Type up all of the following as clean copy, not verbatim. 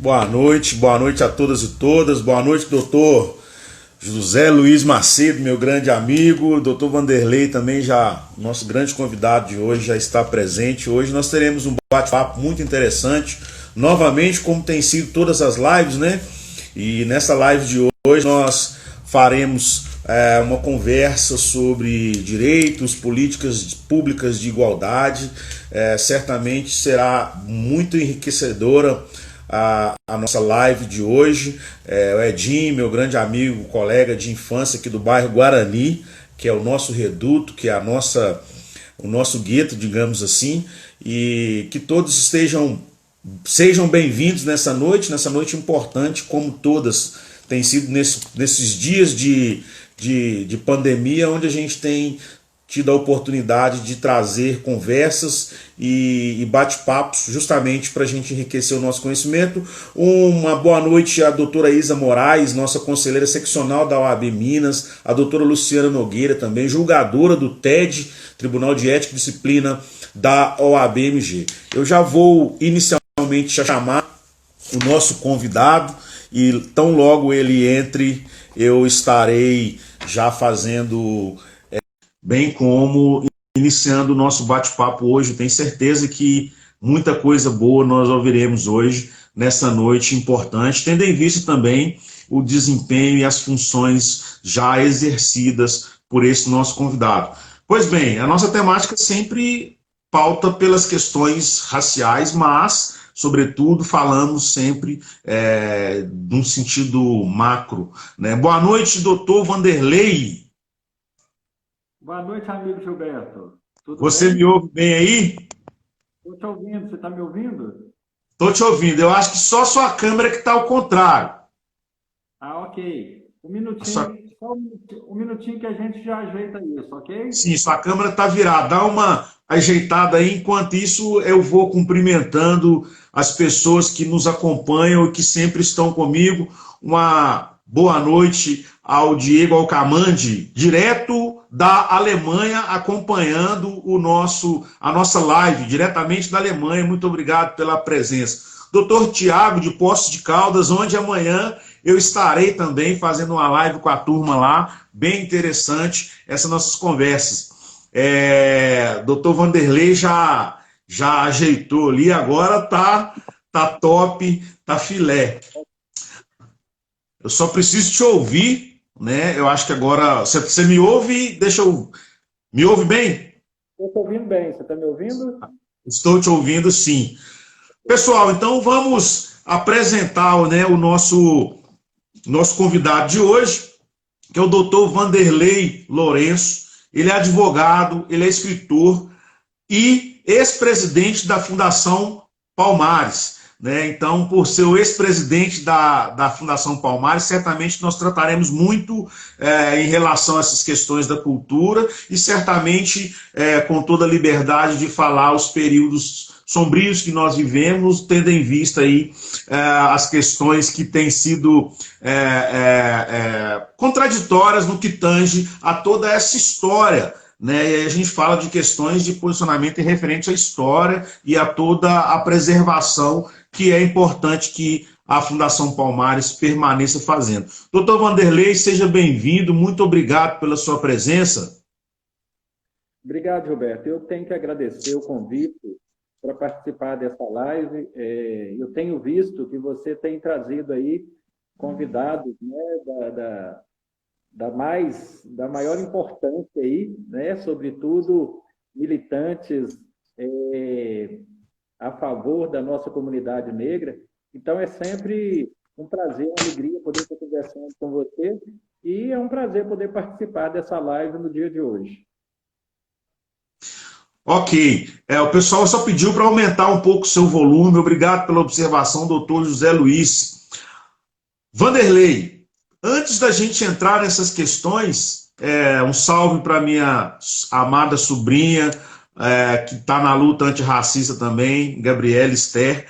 Boa noite a todas e todas. Boa noite, doutor José Luiz Macedo, meu grande amigo. Doutor Vanderlei também, já nosso grande convidado de hoje, já está presente. Hoje nós teremos um bate-papo muito interessante, novamente, como tem sido todas as lives, né? E nessa live de hoje nós faremos uma conversa sobre direitos, políticas públicas de igualdade. Certamente será muito enriquecedora a nossa live de hoje. O Edinho, meu grande amigo, colega de infância aqui do bairro Guarani, que é o nosso reduto, que é o nosso gueto, digamos assim, e que todos sejam bem-vindos nessa noite importante, como todas têm sido nesses dias de pandemia, onde a gente tem tido a oportunidade de trazer conversas e bate-papos justamente para a gente enriquecer o nosso conhecimento. Uma boa noite à doutora Isa Moraes, nossa conselheira seccional da OAB Minas, a doutora Luciana Nogueira também, julgadora do TED, Tribunal de Ética e Disciplina da OAB-MG. Eu já vou inicialmente chamar o nosso convidado e tão logo ele entre, eu estarei já fazendo, bem como iniciando o nosso bate-papo hoje. Tenho certeza que muita coisa boa nós ouviremos hoje, nessa noite importante, tendo em vista também o desempenho e as funções já exercidas por esse nosso convidado. Pois bem, a nossa temática sempre pauta pelas questões raciais, mas, sobretudo, falamos sempre num sentido macro, né? Boa noite, doutor Vanderlei. Boa noite, amigo Gilberto. Tudo Você bem? me ouve bem aí? Estou te ouvindo. Você está me ouvindo? Estou te ouvindo. Eu acho que só sua câmera que está ao contrário. Ok. Um A sua... minutinho, só um minutinho que a gente já ajeita isso, ok? Sim, sua câmera está virada. Dá uma ajeitada aí. Enquanto isso, eu vou cumprimentando as pessoas que nos acompanham e que sempre estão comigo. Uma boa noite ao Diego Alcamandi, direto da Alemanha, acompanhando a nossa live, diretamente da Alemanha. Muito obrigado pela presença. Doutor Tiago, de Poços de Caldas, onde amanhã eu estarei também fazendo uma live com a turma lá, bem interessante, essas nossas conversas. Doutor Vanderlei já ajeitou ali, agora tá top, tá filé. Eu só preciso te ouvir, né? Eu acho que agora você me ouve, me ouve bem? Estou te ouvindo bem. Você está me ouvindo? Estou te ouvindo, sim. Pessoal, então vamos apresentar, né, o nosso convidado de hoje, que é o doutor Vanderlei Lourenço. Ele é advogado, ele é escritor e ex-presidente da Fundação Palmares, né? Então, por ser o ex-presidente da Fundação Palmares, certamente nós trataremos muito em relação a essas questões da cultura e certamente com toda a liberdade de falar os períodos sombrios que nós vivemos, tendo em vista aí as questões que têm sido contraditórias no que tange a toda essa história, né? E aí a gente fala de questões de posicionamento referente à história e a toda a preservação que é importante que a Fundação Palmares permaneça fazendo. Doutor Vanderlei, seja bem-vindo, muito obrigado pela sua presença. Obrigado, Gilberto. Eu tenho que agradecer o convite para participar dessa live. Eu tenho visto que você tem trazido aí convidados, né, da maior importância aí, né, sobretudo militantes a favor da nossa comunidade negra. Então é sempre um prazer, uma alegria poder estar conversando com você e é um prazer poder participar dessa live no dia de hoje. Ok, o pessoal só pediu para aumentar um pouco o seu volume. Obrigado pela observação, doutor José Luiz. Vanderlei, antes da gente entrar nessas questões, um salve para minha amada sobrinha, que está na luta antirracista também, Gabriela Esther.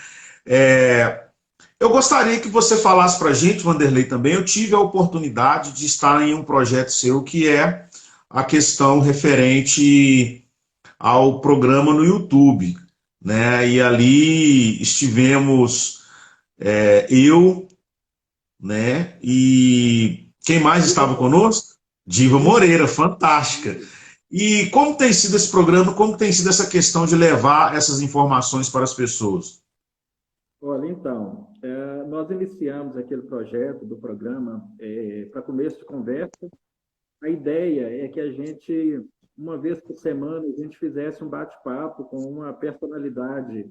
Eu gostaria que você falasse para a gente, Vanderlei, também. Eu tive a oportunidade de estar em um projeto seu, que é a questão referente ao programa no YouTube, né? E ali estivemos Eu, né? E quem mais estava conosco? Diva Moreira, fantástica. E como tem sido esse programa, como tem sido essa questão de levar essas informações para as pessoas? Olha, então, nós iniciamos aquele projeto do programa para começo de conversa. A ideia é que a gente, uma vez por semana, a gente fizesse um bate-papo com uma personalidade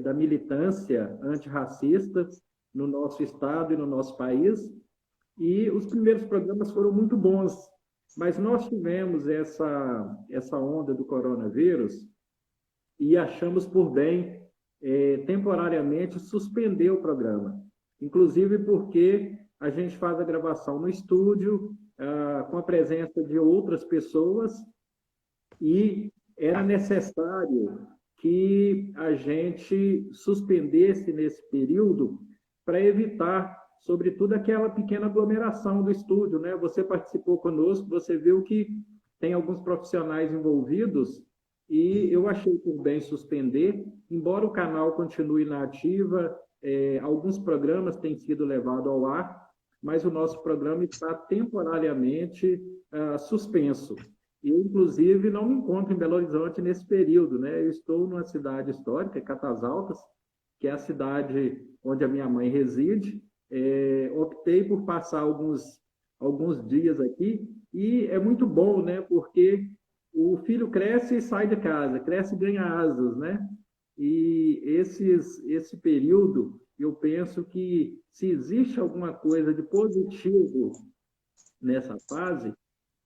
da militância antirracista no nosso estado e no nosso país. E os primeiros programas foram muito bons, mas nós tivemos essa onda do coronavírus e achamos por bem, temporariamente, suspender o programa. Inclusive porque a gente faz a gravação no estúdio, com a presença de outras pessoas, e era necessário que a gente suspendesse nesse período para evitar, sobretudo, aquela pequena aglomeração do estúdio, né? Você participou conosco, você viu que tem alguns profissionais envolvidos e eu achei por bem suspender, embora o canal continue na ativa, alguns programas têm sido levados ao ar, mas o nosso programa está temporariamente suspenso. Eu, inclusive, não me encontro em Belo Horizonte nesse período, né? Eu estou numa cidade histórica, Catas Altas, que é a cidade onde a minha mãe reside. Optei por passar alguns dias aqui e é muito bom, né? Porque o filho cresce e sai de casa, cresce e ganha asas, né? E esse período, eu penso que se existe alguma coisa de positivo nessa fase,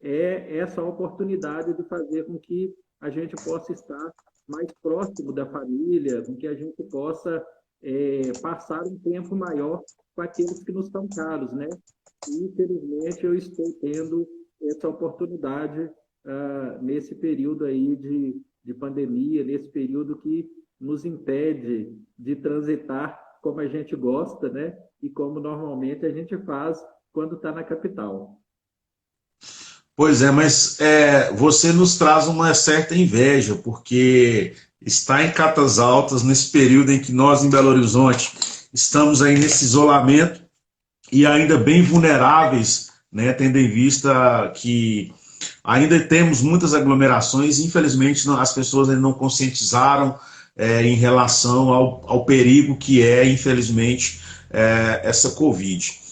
é essa oportunidade de fazer com que a gente possa estar mais próximo da família, com que a gente possa passar um tempo maior com aqueles que nos são caros, né? E, infelizmente, eu estou tendo essa oportunidade nesse período aí de pandemia, nesse período que nos impede de transitar como a gente gosta, né? E como normalmente a gente faz quando está na capital. Pois é, mas você nos traz uma certa inveja, porque está em Catas Altas, nesse período em que nós, em Belo Horizonte, estamos aí nesse isolamento e ainda bem vulneráveis, né, tendo em vista que ainda temos muitas aglomerações, e infelizmente as pessoas ainda não conscientizaram em relação ao perigo que é, infelizmente, essa Covid.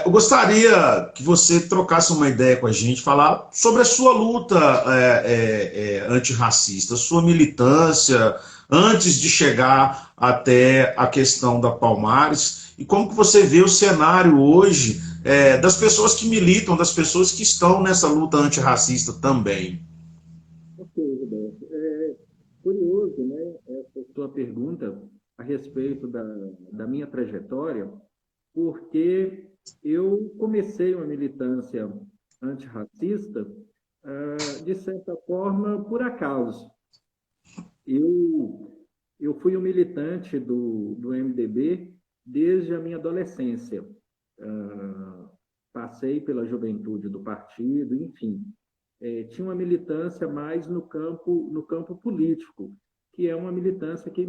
Eu gostaria que você trocasse uma ideia com a gente, falar sobre a sua luta antirracista, sua militância, antes de chegar até a questão da Palmares, e como que você vê o cenário hoje das pessoas que militam, das pessoas que estão nessa luta antirracista também. Ok, Roberto. Curioso, né, essa sua pergunta a respeito da minha trajetória, porque eu comecei uma militância antirracista, de certa forma, por acaso. Eu, eu fui um militante do MDB desde a minha adolescência. Passei pela juventude do partido, enfim. Tinha uma militância mais no campo político, que é uma militância que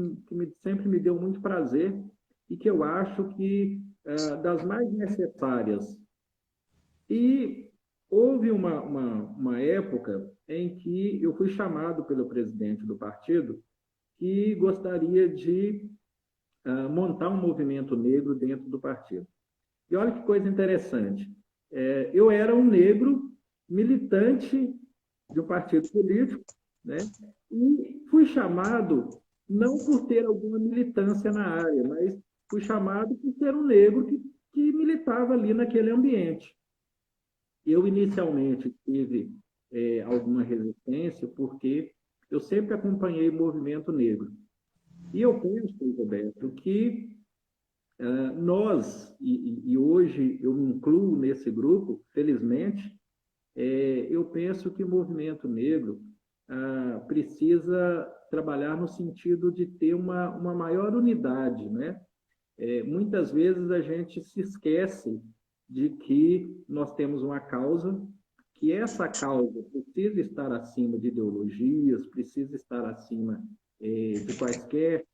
sempre me deu muito prazer e que eu acho que das mais necessárias. E houve uma época em que eu fui chamado pelo presidente do partido que gostaria de montar um movimento negro dentro do partido. E olha que coisa interessante. Eu era um negro militante de um partido político, né? E fui chamado não por ter alguma militância na área, mas fui chamado por ser um negro que militava ali naquele ambiente. Eu, inicialmente, tive alguma resistência, porque eu sempre acompanhei o movimento negro. E eu penso, Roberto, que nós, e hoje eu me incluo nesse grupo, felizmente, eu penso que o movimento negro precisa trabalhar no sentido de ter uma maior unidade, né? Muitas vezes a gente se esquece de que nós temos uma causa, que essa causa precisa estar acima de ideologias, precisa estar acima de quaisquer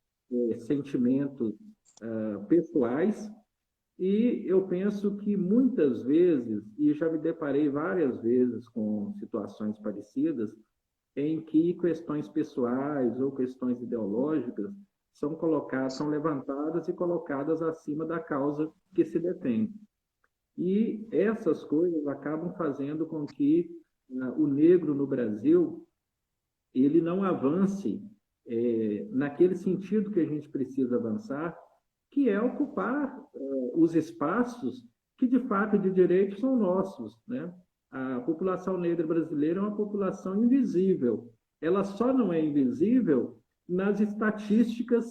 sentimentos pessoais, e eu penso que muitas vezes, e já me deparei várias vezes com situações parecidas, em que questões pessoais ou questões ideológicas são colocadas, são levantadas e colocadas acima da causa que se defende. E essas coisas acabam fazendo com que o negro no Brasil ele não avance naquele sentido que a gente precisa avançar, que é ocupar os espaços que, de fato, de direito são nossos, né? A população negra brasileira é uma população invisível. Ela só não é invisível nas estatísticas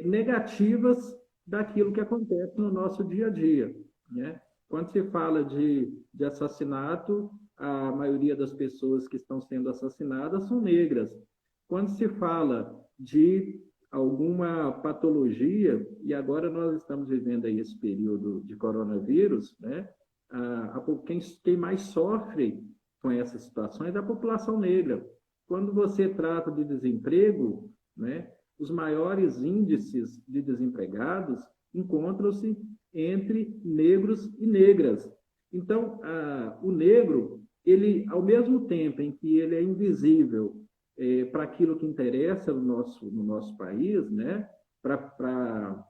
negativas daquilo que acontece no nosso dia a dia, né? Quando se fala de assassinato, a maioria das pessoas que estão sendo assassinadas são negras. Quando se fala de alguma patologia, e agora nós estamos vivendo aí esse período de coronavírus, né? Quem mais sofre com essas situações é a população negra. Quando você trata de desemprego, né, os maiores índices de desempregados encontram-se entre negros e negras. Então, o negro, ele, ao mesmo tempo em que ele é invisível para aquilo que interessa no nosso país, né, para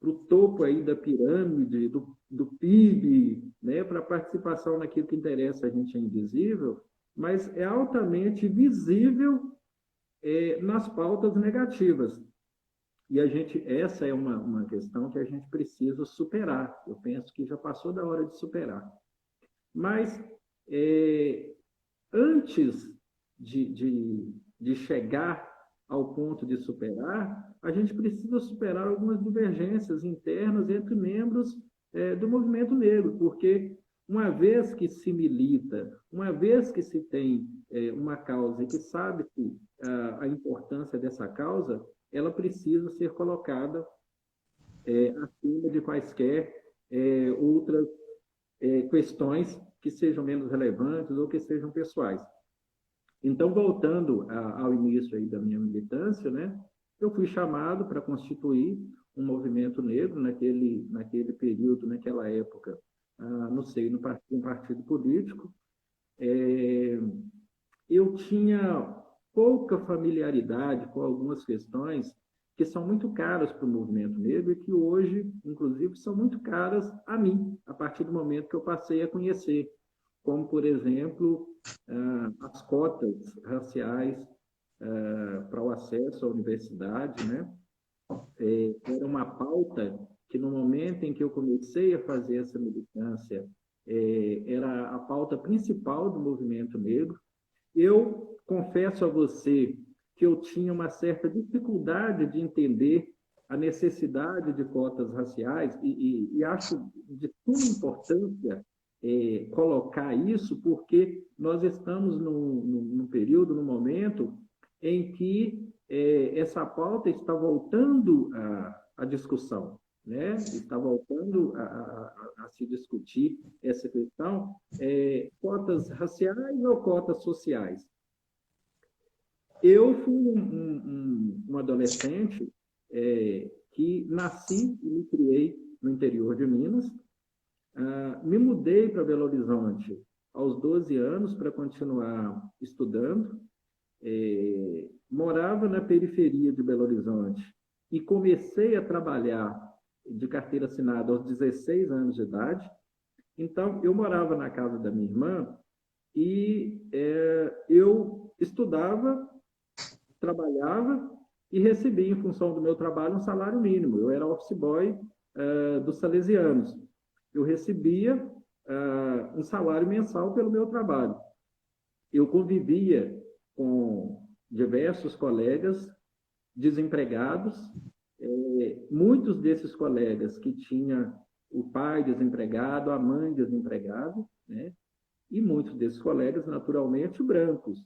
o topo aí da pirâmide, do PIB, né, para a participação naquilo que interessa a gente é invisível, mas é altamente visível nas pautas negativas. E essa é uma questão que a gente precisa superar. Eu penso que já passou da hora de superar. Mas, antes de chegar ao ponto de superar, a gente precisa superar algumas divergências internas entre membros do movimento negro, porque uma vez que se milita, uma vez que se tem uma causa e que sabe-se a importância dessa causa, ela precisa ser colocada acima de quaisquer outras questões que sejam menos relevantes ou que sejam pessoais. Então, voltando ao início aí da minha militância, né, eu fui chamado para constituir um movimento negro naquele período, naquela época, no seio de um partido político. Eu tinha pouca familiaridade com algumas questões que são muito caras para o movimento negro e que hoje, inclusive, são muito caras a mim, a partir do momento que eu passei a conhecer, como, por exemplo, as cotas raciais para o acesso à universidade, né? Era uma pauta que, no momento em que eu comecei a fazer essa militância, era a pauta principal do movimento negro. Eu confesso a você que eu tinha uma certa dificuldade de entender a necessidade de cotas raciais e acho de suma importância colocar isso, porque nós estamos num período, num momento em que essa pauta está voltando à discussão, né? Está voltando a se discutir essa questão, cotas raciais ou cotas sociais. Eu fui um adolescente que nasci e me criei no interior de Minas. Me mudei para Belo Horizonte aos 12 anos para continuar estudando. Morava na periferia de Belo Horizonte e comecei a trabalhar de carteira assinada aos 16 anos de idade. Então, eu morava na casa da minha irmã e eu estudava, trabalhava e recebia, em função do meu trabalho, um salário mínimo. Eu era office boy dos Salesianos. Eu recebia um salário mensal pelo meu trabalho. Eu convivia com diversos colegas desempregados, muitos desses colegas que tinham o pai desempregado, a mãe desempregada, né? E muitos desses colegas, naturalmente, brancos.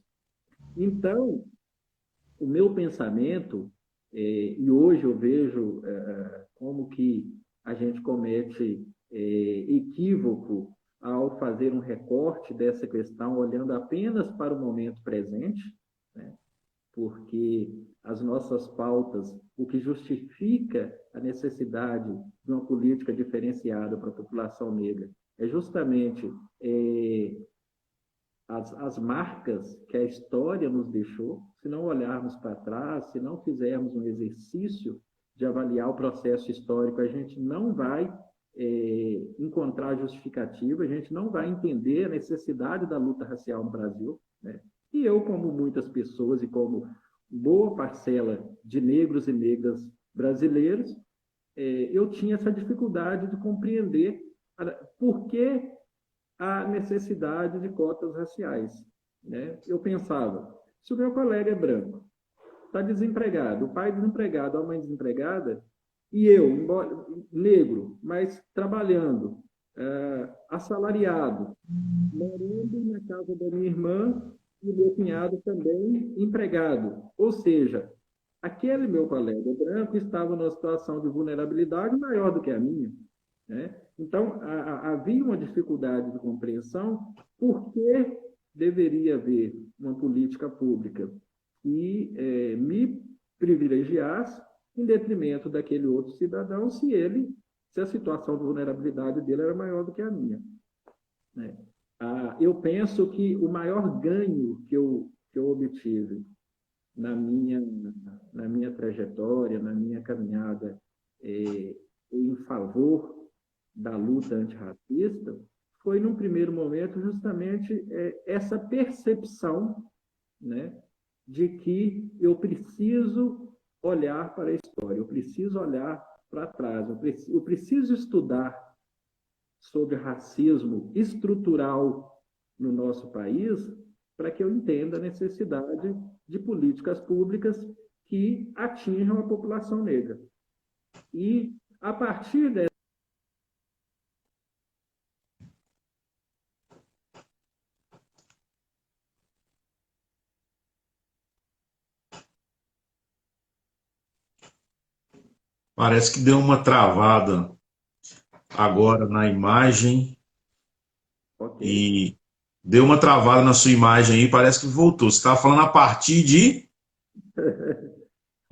Então, o meu pensamento, e hoje eu vejo como que a gente comete equívoco ao fazer um recorte dessa questão, olhando apenas para o momento presente, né? Porque as nossas pautas, o que justifica a necessidade de uma política diferenciada para a população negra é justamente as marcas que a história nos deixou. Se não olharmos para trás, se não fizermos um exercício de avaliar o processo histórico, a gente não vai encontrar justificativa, a gente não vai entender a necessidade da luta racial no Brasil, né? E eu, como muitas pessoas e como boa parcela de negros e negras brasileiros, eu tinha essa dificuldade de compreender por que a necessidade de cotas raciais, né? Eu pensava, se o meu colega é branco, está desempregado, o pai desempregado, a mãe desempregada, e eu, embora, negro, mas trabalhando, assalariado, morando na casa da minha irmã e meu cunhado também empregado. Ou seja, aquele meu colega branco estava numa situação de vulnerabilidade maior do que a minha, né? Então, havia uma dificuldade de compreensão por que deveria haver uma política pública que me privilegiasse em detrimento daquele outro cidadão, se a situação de vulnerabilidade dele era maior do que a minha, né? Eu penso que o maior ganho que eu obtive na minha trajetória, na minha caminhada em favor da luta antirracista, foi, num primeiro momento, justamente essa percepção, né, de que eu preciso olhar para a história, eu preciso olhar para trás, eu preciso estudar sobre racismo estrutural no nosso país para que eu entenda a necessidade de políticas públicas que atinjam a população negra. E, a partir dessa Parece que deu uma travada agora na imagem Ok. e deu uma travada na sua imagem aí, parece que voltou. Você estava falando a partir de.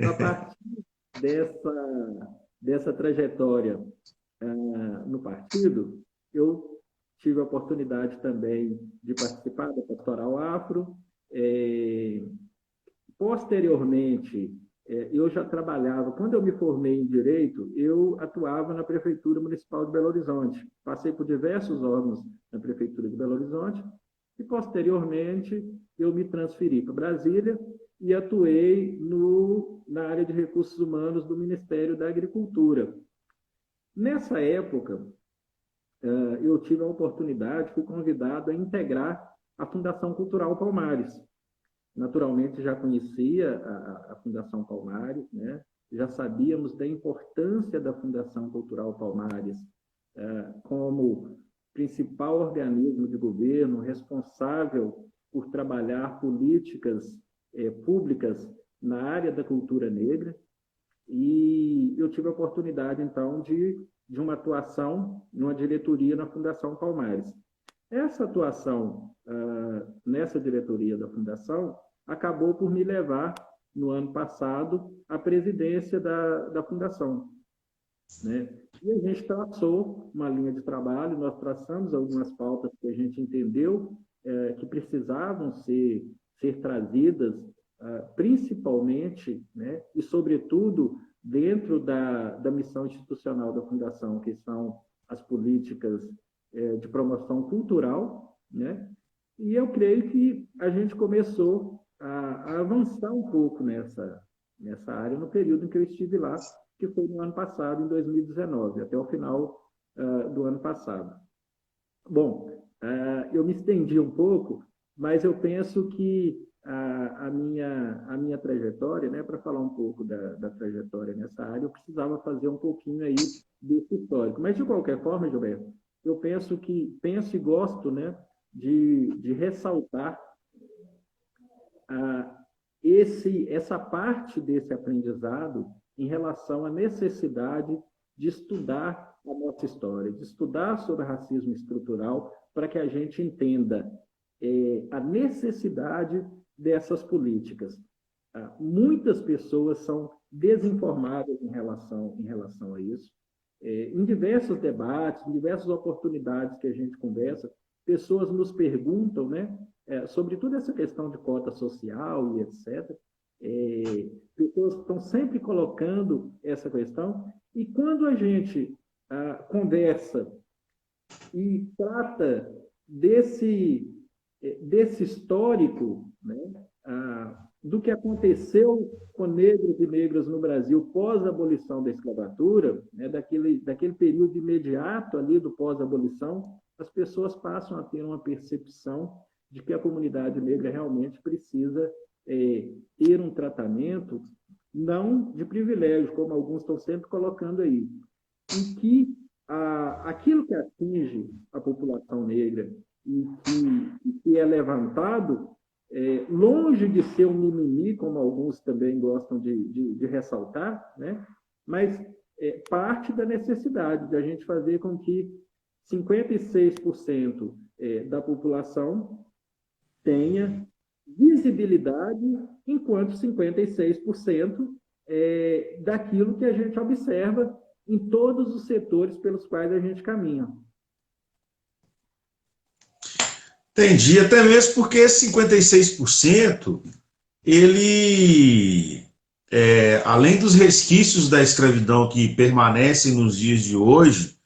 A partir dessa trajetória no partido, eu tive a oportunidade também de participar da Pastoral Afro. Posteriormente, eu já trabalhava, quando eu me formei em Direito, eu atuava na Prefeitura Municipal de Belo Horizonte. Passei por diversos órgãos na Prefeitura de Belo Horizonte e, posteriormente, eu me transferi para Brasília e atuei na área de recursos humanos do Ministério da Agricultura. Nessa época, eu tive a oportunidade, fui convidado a integrar a Fundação Cultural Palmares. Naturalmente, já conhecia a Fundação Palmares, né? Já sabíamos da importância da Fundação Cultural Palmares como principal organismo de governo responsável por trabalhar políticas públicas na área da cultura negra. E eu tive a oportunidade, então, de uma atuação numa diretoria na Fundação Palmares. Essa atuação nessa diretoria da Fundação acabou por me levar, no ano passado, à presidência da Fundação, né? E a gente traçou uma linha de trabalho, nós traçamos algumas pautas que a gente entendeu que precisavam ser trazidas, principalmente, né, e, sobretudo, dentro da missão institucional da Fundação, que são as políticas de promoção cultural, né? E eu creio que a gente começou a avançar um pouco nessa área no período em que eu estive lá, que foi no ano passado, em 2019, até o final do ano passado. Bom, eu me estendi um pouco, mas eu penso que a minha trajetória, né, para falar um pouco da trajetória nessa área, eu precisava fazer um pouquinho aí desse histórico. Mas, de qualquer forma, Gilberto, eu penso e gosto, né, de ressaltar essa parte desse aprendizado em relação à necessidade de estudar a nossa história, de estudar sobre racismo estrutural, para que a gente entenda a necessidade dessas políticas. muitas pessoas são desinformadas em relação a isso. Em diversos debates, em diversas oportunidades que a gente conversa, pessoas nos perguntam, né, sobre toda essa questão de cota social e etc. Pessoas estão sempre colocando essa questão, e quando a gente conversa e trata desse histórico, né, do que aconteceu com negros e negras no Brasil pós-abolição da escravatura, né, daquele período imediato ali do pós-abolição, as pessoas passam a ter uma percepção de que a comunidade negra realmente precisa ter um tratamento não de privilégio, como alguns estão sempre colocando aí, em que aquilo que atinge a população negra e que é levantado, longe de ser um mimimi, como alguns também gostam de ressaltar, né? Mas parte da necessidade de a gente fazer com que 56% da população tenha visibilidade, enquanto 56% daquilo que a gente observa em todos os setores pelos quais a gente caminha. Entendi, até mesmo porque esse 56%, ele, além dos resquícios da escravidão que permanecem nos dias de hoje,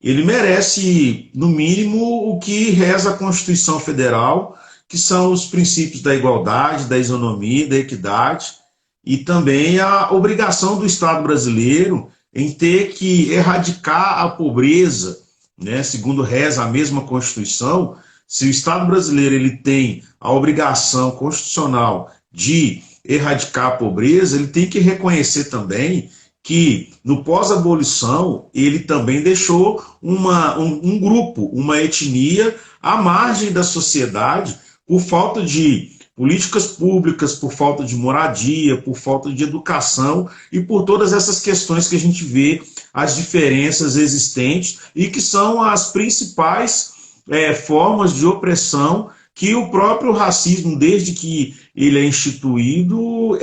ele merece, no mínimo, o que reza a Constituição Federal, que são os princípios da igualdade, da isonomia, da equidade, e também a obrigação do Estado brasileiro em ter que erradicar a pobreza, né? Segundo reza a mesma Constituição, se o Estado brasileiro ele tem a obrigação constitucional de erradicar a pobreza, ele tem que reconhecer também que no pós-abolição ele também deixou um grupo, uma etnia à margem da sociedade por falta de políticas públicas, por falta de moradia, por falta de educação e por todas essas questões que a gente vê as diferenças existentes e que são as principais formas de opressão que o próprio racismo, desde que ele é instituído,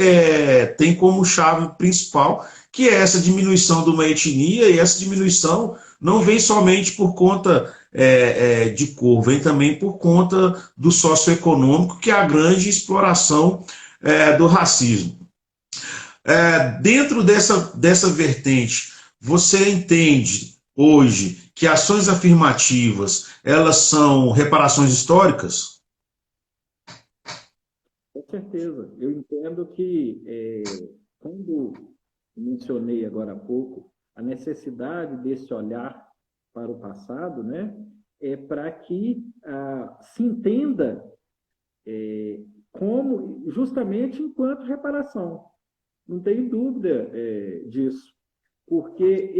tem como chave principal, que é essa diminuição de uma etnia, e essa diminuição não vem somente por conta de cor, vem também por conta do socioeconômico, que é a grande exploração do racismo. Dentro dessa vertente, você entende hoje que ações afirmativas, elas são reparações históricas? Com certeza. Eu entendo que, quando mencionei agora há pouco, a necessidade desse olhar para o passado, né, para que se entenda como, justamente enquanto reparação. Não tenho dúvida disso, porque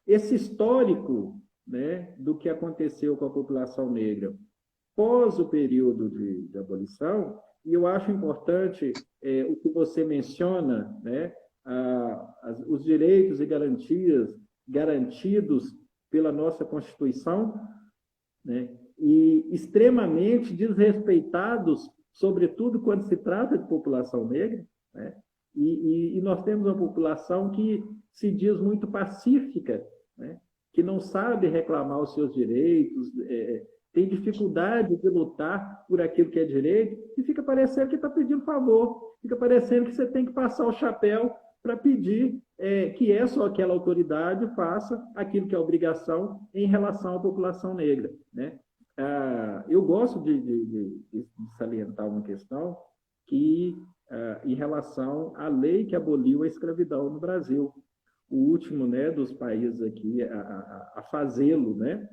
esse histórico, né, do que aconteceu com a população negra pós o período de abolição, e eu acho importante o que você menciona, né, os direitos e garantias garantidos pela nossa Constituição, né, e extremamente desrespeitados, sobretudo quando se trata de população negra, né, e nós temos uma população que se diz muito pacífica, né, que não sabe reclamar os seus direitos, tem dificuldade de lutar por aquilo que é direito, e fica parecendo que está pedindo favor, fica parecendo que você tem que passar o chapéu para pedir que só aquela autoridade faça aquilo que é obrigação em relação à população negra, né? Eu gosto de salientar uma questão que, em relação à lei que aboliu a escravidão no Brasil, o último, né, dos países aqui a fazê-lo, né?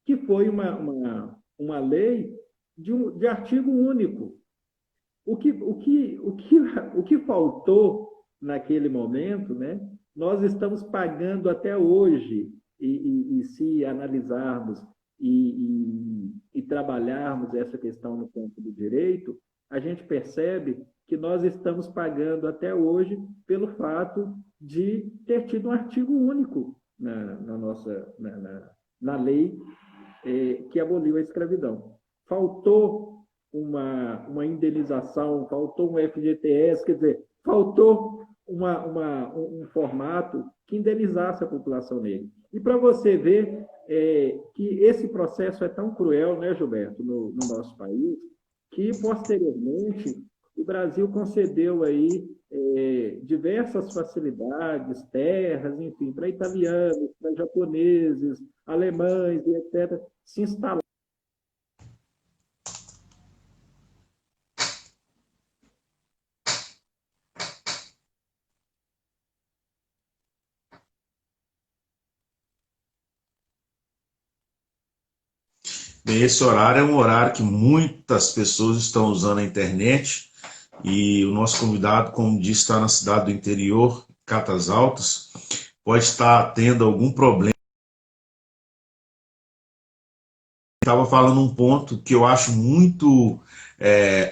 Que foi uma lei de artigo único. O que faltou naquele momento, né? Nós estamos pagando até hoje, e se analisarmos e trabalharmos essa questão no campo do direito, a gente percebe que nós estamos pagando até hoje pelo fato de ter tido um artigo único na lei que aboliu a escravidão. Faltou uma indenização, faltou um FGTS, quer dizer, faltou um formato que indenizasse a população negra. E para você ver que esse processo é tão cruel, né, Gilberto, no nosso país, que posteriormente o Brasil concedeu aí diversas facilidades, terras, enfim, para italianos, para japoneses, alemães e etc., se instalar. Bem, esse horário é um horário que muitas pessoas estão usando a internet e o nosso convidado, como disse, está na cidade do interior, Catas Altas, pode estar tendo algum problema. Estava falando um ponto que eu acho muito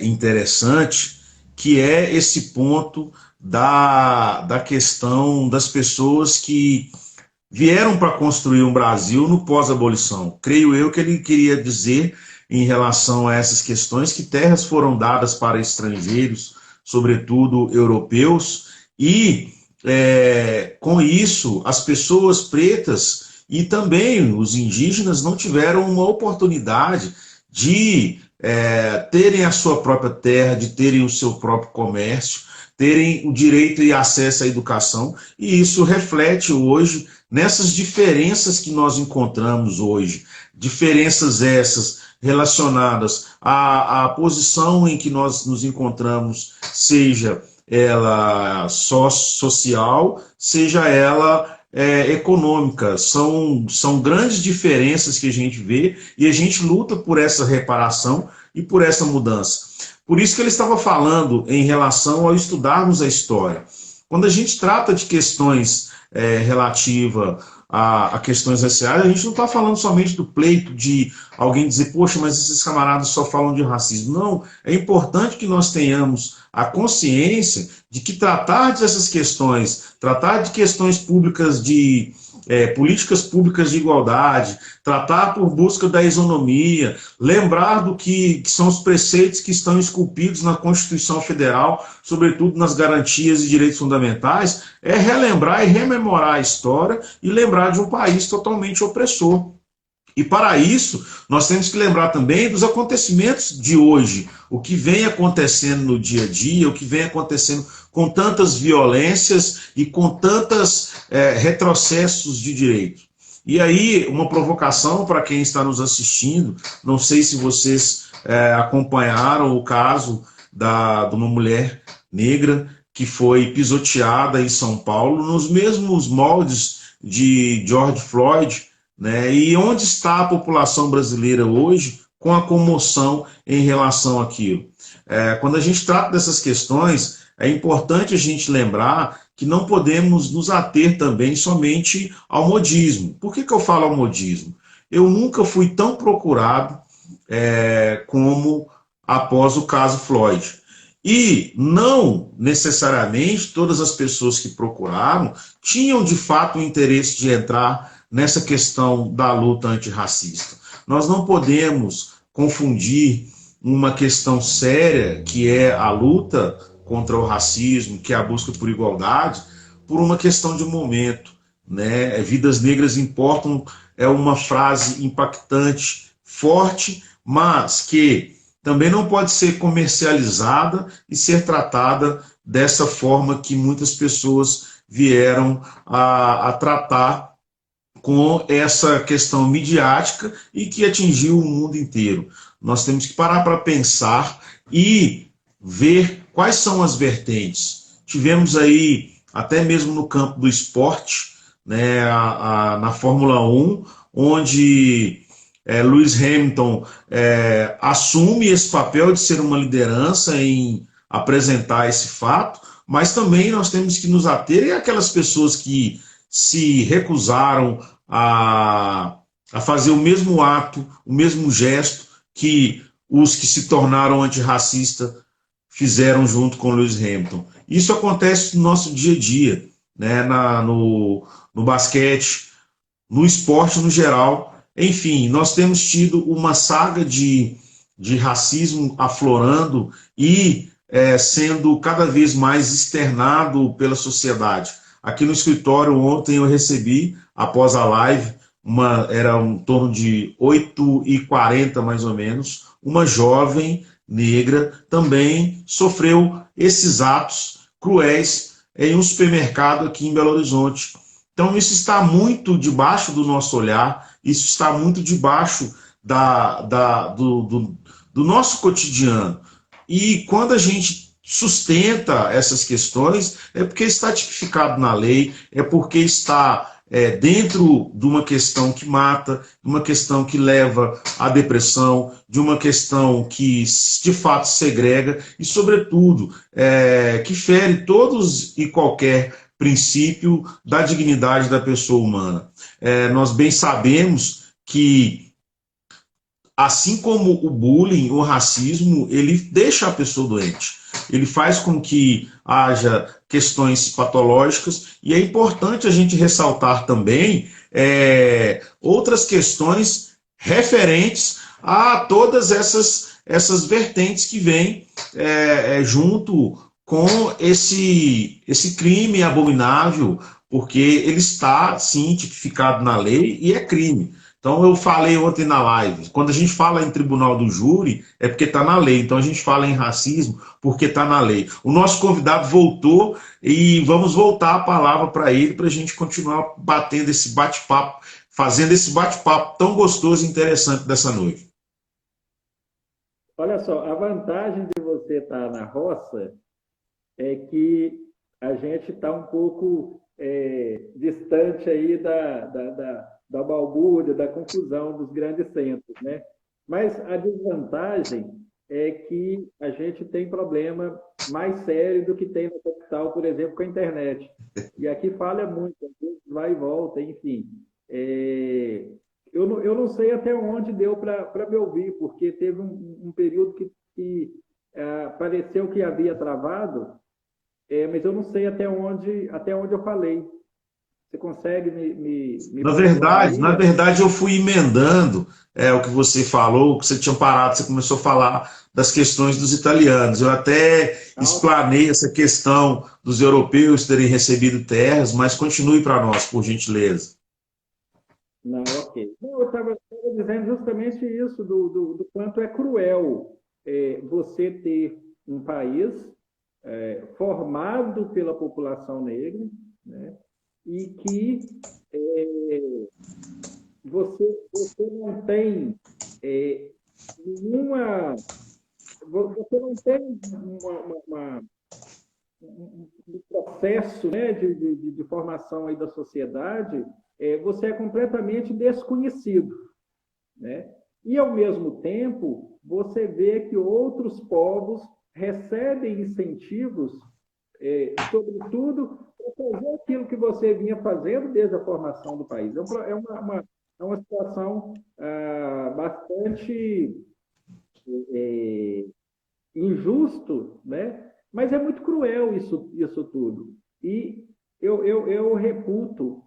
interessante, que é esse ponto da questão das pessoas que vieram para construir um Brasil no pós-abolição. Creio eu que ele queria dizer, em relação a essas questões, que terras foram dadas para estrangeiros, sobretudo europeus, e com isso as pessoas pretas e também os indígenas não tiveram uma oportunidade de terem a sua própria terra, de terem o seu próprio comércio, terem o direito e acesso à educação, e isso reflete hoje nessas diferenças que nós encontramos hoje, diferenças essas relacionadas à posição em que nós nos encontramos, seja ela social, seja ela econômica. São grandes diferenças que a gente vê e a gente luta por essa reparação e por essa mudança. Por isso que ele estava falando em relação ao estudarmos a história. Quando a gente trata de questões relativas a questões raciais, a gente não está falando somente do pleito de alguém dizer, poxa, mas esses camaradas só falam de racismo. Não, é importante que nós tenhamos a consciência de que tratar dessas questões, tratar de questões públicas de políticas públicas de igualdade, tratar por busca da isonomia, lembrar do que são os preceitos que estão esculpidos na Constituição Federal, sobretudo nas garantias e direitos fundamentais, é relembrar e rememorar a história e lembrar de um país totalmente opressor. E para isso, nós temos que lembrar também dos acontecimentos de hoje, o que vem acontecendo no dia a dia, o que vem acontecendo com tantas violências e com tantos retrocessos de direito. E aí, uma provocação para quem está nos assistindo, não sei se vocês acompanharam o caso de uma mulher negra que foi pisoteada em São Paulo, nos mesmos moldes de George Floyd, né? E onde está a população brasileira hoje com a comoção em relação àquilo? Quando a gente trata dessas questões, é importante a gente lembrar que não podemos nos ater também somente ao modismo. Por que eu falo ao modismo? Eu nunca fui tão procurado como após o caso Floyd. E não necessariamente todas as pessoas que procuraram tinham de fato o interesse de entrar nessa questão da luta antirracista. Nós não podemos confundir uma questão séria, que é a luta contra o racismo, que é a busca por igualdade, por uma questão de momento, né? Vidas negras importam é uma frase impactante, forte, mas que também não pode ser comercializada e ser tratada dessa forma que muitas pessoas vieram a tratar com essa questão midiática e que atingiu o mundo inteiro. Nós temos que parar para pensar e ver quais são as vertentes. Tivemos aí, até mesmo no campo do esporte, né, na Fórmula 1, onde Lewis Hamilton assume esse papel de ser uma liderança em apresentar esse fato, mas também nós temos que nos ater àquelas pessoas que se recusaram a fazer o mesmo ato, o mesmo gesto que os que se tornaram antirracistas fizeram junto com Lewis Hamilton. Isso acontece no nosso dia a dia, né, no basquete, no esporte no geral. Enfim, nós temos tido uma saga de de racismo aflorando e sendo cada vez mais externado pela sociedade. Aqui no escritório ontem eu recebi, após a live, era em torno de 8h40 mais ou menos, uma jovem negra também sofreu esses atos cruéis em um supermercado aqui em Belo Horizonte. Então isso está muito debaixo do nosso olhar, isso está muito debaixo do nosso cotidiano. E quando a gente sustenta essas questões, é porque está tipificado na lei, é porque está dentro de uma questão que mata, uma questão que leva à depressão, de uma questão que de fato segrega e, sobretudo, que fere todos e qualquer princípio da dignidade da pessoa humana. Nós bem sabemos que, assim como o bullying, o racismo, ele deixa a pessoa doente. Ele faz com que haja questões patológicas e é importante a gente ressaltar também outras questões referentes a todas essas vertentes que vêm junto com esse crime abominável, porque ele está, sim, tipificado na lei e é crime. Então, eu falei ontem na live, quando a gente fala em tribunal do júri, é porque está na lei. Então, a gente fala em racismo porque está na lei. O nosso convidado voltou e vamos voltar a palavra para ele, para a gente continuar batendo esse bate-papo, fazendo esse bate-papo tão gostoso e interessante dessa noite. Olha só, a vantagem de você estar na roça é que a gente está um pouco distante aí da balbúrdia, da confusão dos grandes centros, né? Mas a desvantagem é que a gente tem problema mais sério do que tem na capital, por exemplo, com a internet. E aqui falha muito, às vezes vai e volta, enfim. Eu não sei até onde deu para me ouvir, porque teve um período que pareceu que havia travado, mas eu não sei até onde eu falei. Você consegue me Na verdade, eu fui emendando o que você falou, o que você tinha parado, você começou a falar das questões dos italianos. Eu até explanei essa questão dos europeus terem recebido terras, mas continue para nós, por gentileza. Não, ok. Não, eu estava dizendo justamente isso, do quanto é cruel você ter um país formado pela população negra, né? E que você não tem nenhuma... Você não tem um processo, né, de formação aí da sociedade, você é completamente desconhecido, né? E, ao mesmo tempo, você vê que outros povos recebem incentivos, sobretudo, para fazer aquilo que você vinha fazendo desde a formação do país. É uma situação bastante injusto, né? Mas é muito cruel isso tudo. E eu reputo,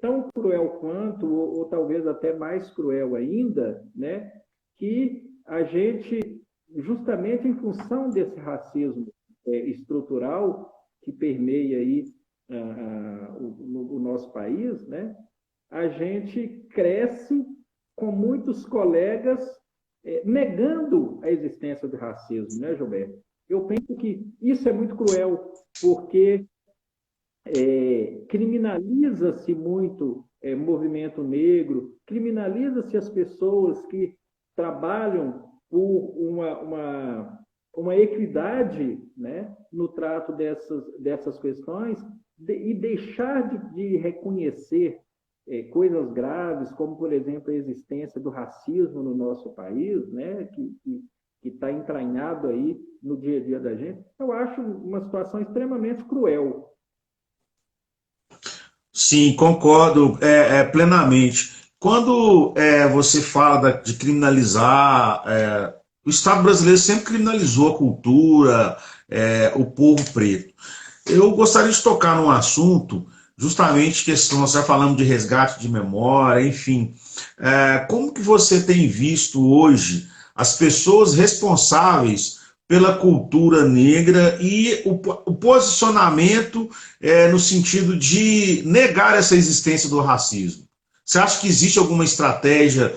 tão cruel quanto, ou talvez até mais cruel ainda, né? Que a gente, justamente em função desse racismo estrutural que permeia aí o nosso país, né? A gente cresce com muitos colegas negando a existência do racismo, né, Gilberto? Eu penso que isso é muito cruel, porque criminaliza-se muito movimento negro, criminaliza-se as pessoas que trabalham por uma equidade, né, no trato dessas questões, e deixar de reconhecer coisas graves, como, por exemplo, a existência do racismo no nosso país, né, que está entranhado aí no dia a dia da gente. Eu acho uma situação extremamente cruel. Sim, concordo plenamente. Quando você fala de criminalizar, o Estado brasileiro sempre criminalizou a cultura, o povo preto. Eu gostaria de tocar num assunto, justamente questão, nós já falamos de resgate de memória, enfim. Como que você tem visto hoje as pessoas responsáveis pela cultura negra e o posicionamento no sentido de negar essa existência do racismo. Você acha que existe alguma estratégia,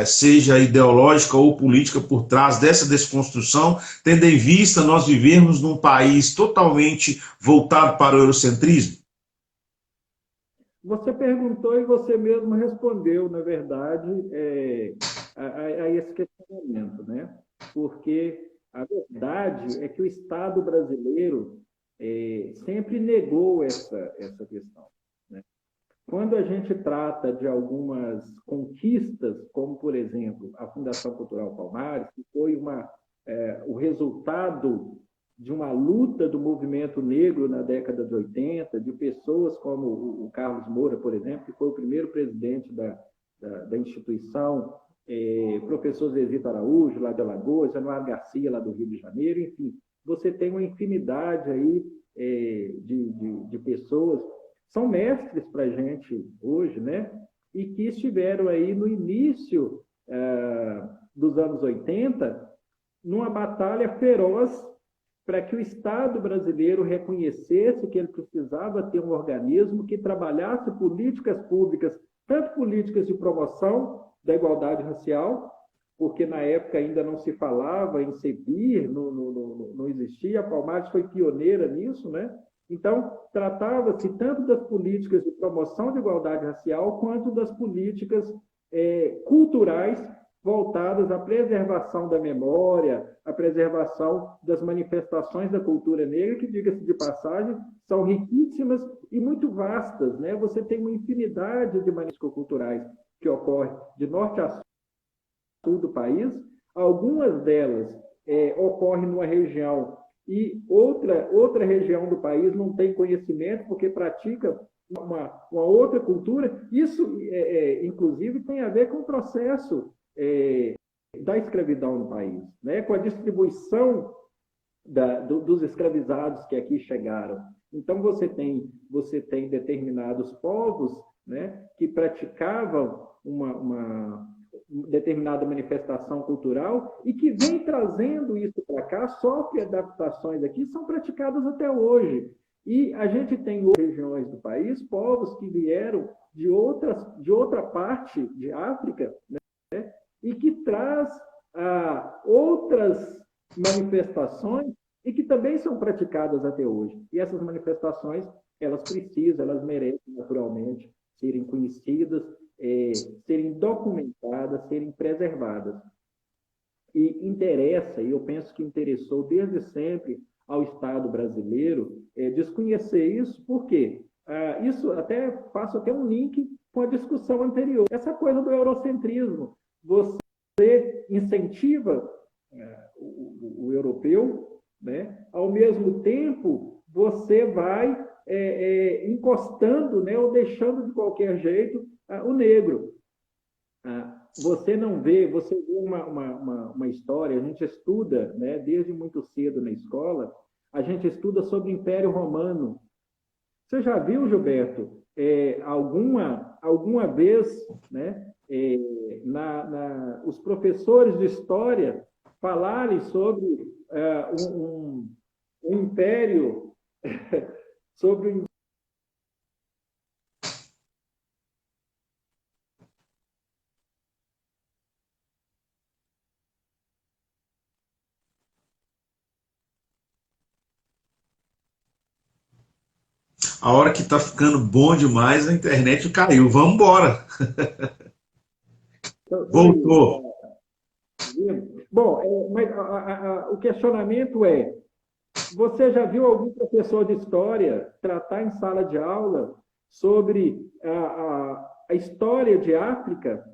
seja ideológica ou política, por trás dessa desconstrução, tendo em vista nós vivermos num país totalmente voltado para o eurocentrismo? Você perguntou e você mesmo respondeu, na verdade, a esse questionamento, né? Porque a verdade é que o Estado brasileiro sempre negou essa questão, né? Quando a gente trata de algumas conquistas, como, por exemplo, a Fundação Cultural Palmares, que foi o resultado de uma luta do movimento negro na década de 80, de pessoas como o Carlos Moura, por exemplo, que foi o primeiro presidente da instituição, professor Zezito Araújo, lá de Alagoas, Januário Garcia, lá do Rio de Janeiro, enfim, você tem uma infinidade aí de pessoas, são mestres para a gente hoje, né? E que estiveram aí no início dos anos 80, numa batalha feroz para que o Estado brasileiro reconhecesse que ele precisava ter um organismo que trabalhasse políticas públicas, tanto políticas de promoção da igualdade racial, porque na época ainda não se falava em CEBIR, não existia, a Palmares foi pioneira nisso, né? Então, tratava-se tanto das políticas de promoção de igualdade racial, quanto das políticas culturais voltadas à preservação da memória, à preservação das manifestações da cultura negra, que, diga-se de passagem, são riquíssimas e muito vastas, né? Você tem uma infinidade de manifestações culturais que ocorrem de norte a sul do país, algumas delas ocorrem numa região e outra região do país não tem conhecimento porque pratica uma outra cultura. Isso, inclusive, tem a ver com o processo da escravidão no país, né? Com a distribuição dos escravizados que aqui chegaram. Então, você tem determinados povos, né, que praticavam uma determinada manifestação cultural e que vem trazendo isso para cá, sofre adaptações aqui, são praticadas até hoje. E a gente tem outras regiões do país, povos que vieram de outra parte de África, né, e que traz outras manifestações e que também são praticadas até hoje. E essas manifestações, elas merecem naturalmente serem conhecidas, serem documentadas, serem preservadas. E interessa, e eu penso que interessou desde sempre ao Estado brasileiro, desconhecer isso, porque isso faço até um link com a discussão anterior. Essa coisa do eurocentrismo. Você incentiva o europeu, né? Ao mesmo tempo, você vai encostando, né, ou deixando de qualquer jeito o negro. Você vê uma história, a gente estuda, né, desde muito cedo na escola, a gente estuda sobre o Império Romano. Você já viu, Gilberto, alguma vez, né, os professores de história falarem sobre um império, sobre A hora que tá ficando bom demais, a internet caiu. Vamos embora. Voltou. Bom, mas o questionamento é: você já viu algum professor de história tratar em sala de aula sobre a história de África,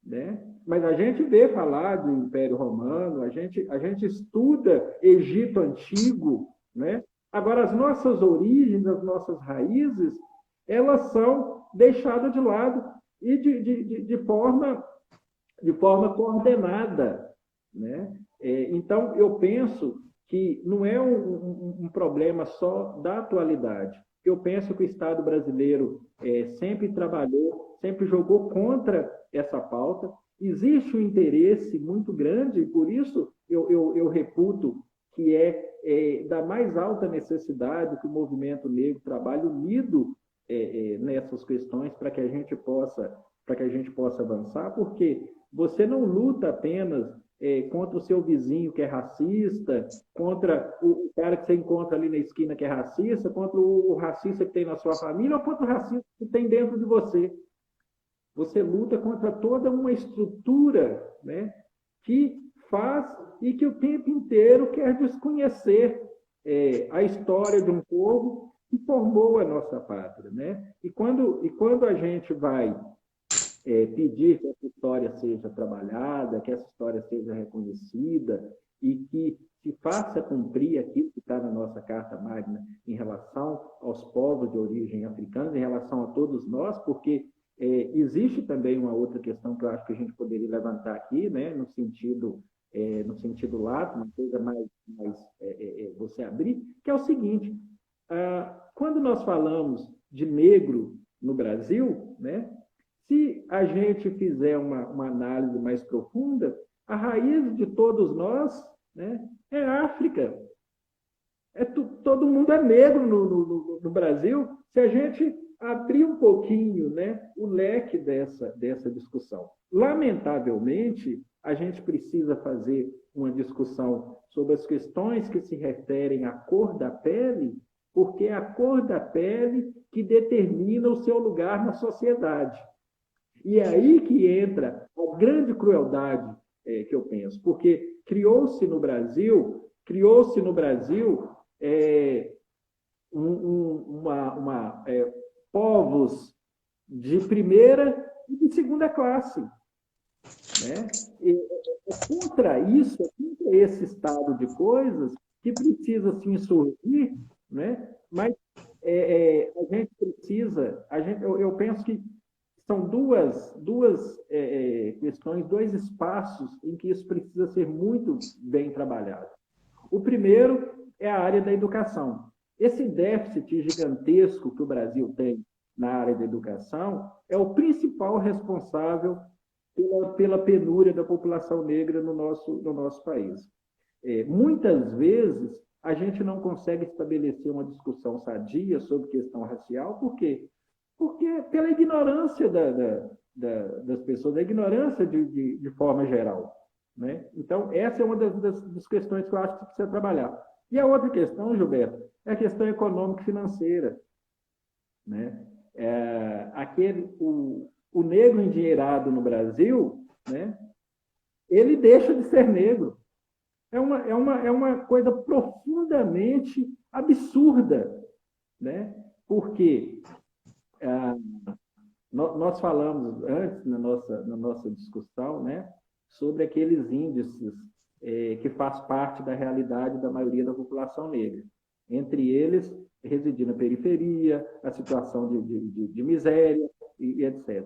né? Mas a gente vê falar do Império Romano, a gente estuda Egito Antigo, né? Agora, as nossas origens, as nossas raízes, elas são deixadas de lado e de forma coordenada, né? Então, eu penso que não é um problema só da atualidade. Eu penso que o Estado brasileiro sempre trabalhou, sempre jogou contra essa pauta. existe um interesse muito grande, e por isso eu reputo que é da mais alta necessidade que o movimento negro trabalhe unido nessas questões para que a gente possa avançar, porque você não luta apenas contra o seu vizinho que é racista, contra o cara que você encontra ali na esquina que é racista, contra o racista que tem na sua família, ou contra o racista que tem dentro de você. Você luta contra toda uma estrutura, né, que faz e que o tempo inteiro quer desconhecer a história de um povo que formou a nossa pátria, né? E quando a gente vai pedir que essa história seja trabalhada, que essa história seja reconhecida e que se faça cumprir aquilo que está na nossa Carta Magna em relação aos povos de origem africana, em relação a todos nós, porque existe também uma outra questão que eu acho que a gente poderia levantar aqui, né, no sentido lato, uma coisa mais você abrir, que é o seguinte: quando nós falamos de negro no Brasil, né, se a gente fizer uma análise mais profunda, a raiz de todos nós, né, é África. Todo mundo é negro no Brasil. Se a gente abrir um pouquinho, né, o leque dessa discussão. Lamentavelmente, a gente precisa fazer uma discussão sobre as questões que se referem à cor da pele, porque é a cor da pele que determina o seu lugar na sociedade. E é aí que entra a grande crueldade que eu penso, porque criou-se no Brasil povos de primeira e de segunda classe, né? É contra isso, é contra esse estado de coisas que precisa se insurgir, né? Mas a gente precisa, eu penso que são duas questões, dois espaços em que isso precisa ser muito bem trabalhado. O primeiro é a área da educação. Esse déficit gigantesco que o Brasil tem na área da educação é o principal responsável pela penúria da população negra no nosso país. Muitas vezes, a gente não consegue estabelecer uma discussão sadia sobre questão racial, por quê? Porque pela ignorância das pessoas, a ignorância de forma geral, né? Então, essa é uma das questões que eu acho que precisa trabalhar. E a outra questão, Gilberto, é a questão econômico-financeira, né? O negro endinheirado no Brasil, né, ele deixa de ser negro. É uma coisa profundamente absurda, né? Porque nós falamos antes, na nossa discussão, né, sobre aqueles índices que faz parte da realidade da maioria da população negra. Entre eles, residir na periferia, a situação de miséria, e etc.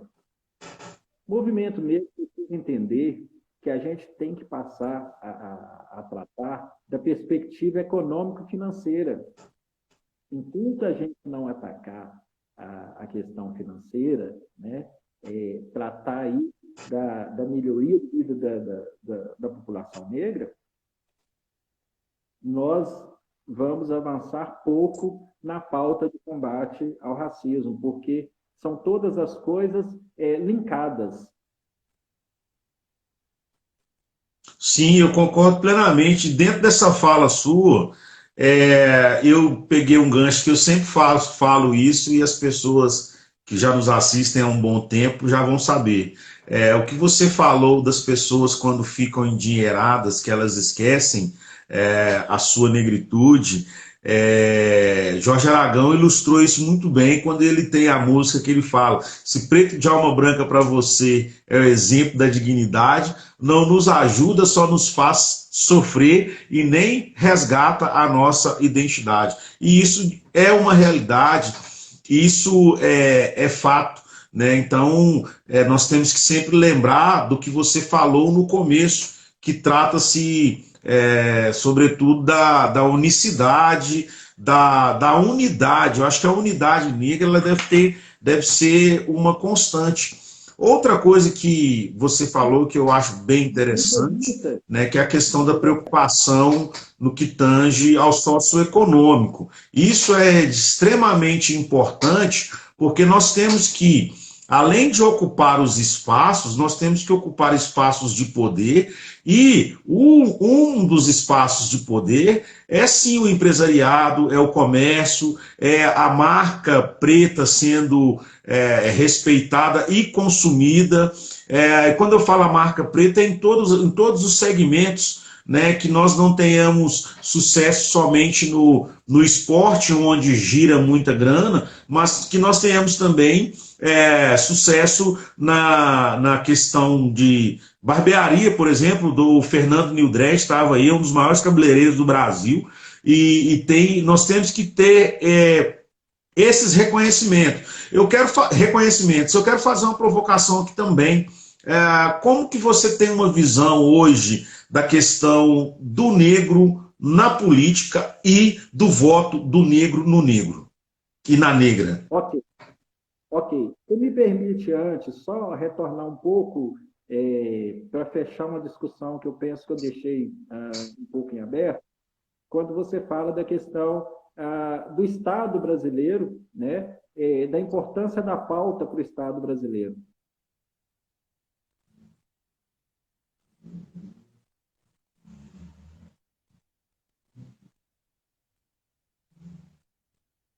O movimento negro precisa entender que a gente tem que passar a tratar da perspectiva econômico-financeira. Enquanto a gente não atacar a questão financeira, né, tratar aí da melhoria de vida da população negra, nós vamos avançar pouco na pauta de combate ao racismo, porque são todas as coisas linkadas. Sim, eu concordo plenamente. Dentro dessa fala sua, eu peguei um gancho que eu sempre falo isso e as pessoas que já nos assistem há um bom tempo já vão saber. O que você falou das pessoas quando ficam endinheiradas, que elas esquecem a sua negritude. Jorge Aragão ilustrou isso muito bem quando ele tem a música que ele fala: se preto de alma branca para você é o exemplo da dignidade, não nos ajuda, só nos faz sofrer e nem resgata a nossa identidade. E isso é uma realidade, isso é fato, né? Então nós temos que sempre lembrar do que você falou no começo, que trata-se sobretudo da unicidade, da unidade. Eu acho que a unidade negra ela deve ser uma constante. Outra coisa que você falou que eu acho bem interessante, né, que é a questão da preocupação no que tange ao socioeconômico. Isso é extremamente importante, porque nós temos que, além de ocupar os espaços, nós temos que ocupar espaços de poder, e um dos espaços de poder é sim o empresariado, é o comércio, é a marca preta sendo respeitada e consumida. Quando eu falo a marca preta, é em todos os segmentos, né, que nós não tenhamos sucesso somente no esporte, onde gira muita grana, mas que nós tenhamos também sucesso na questão de barbearia, por exemplo, do Fernando Nildré, estava aí, um dos maiores cabeleireiros do Brasil, e nós temos que ter esses reconhecimentos. Reconhecimentos. Eu quero fazer uma provocação aqui também. Como que você tem uma visão hoje da questão do negro na política e do voto do negro no negro e na negra? Ok. Você me permite, antes, só retornar um pouco para fechar uma discussão que eu penso que eu deixei um pouco em aberto, quando você fala da questão do Estado brasileiro, né, da importância da pauta para o Estado brasileiro.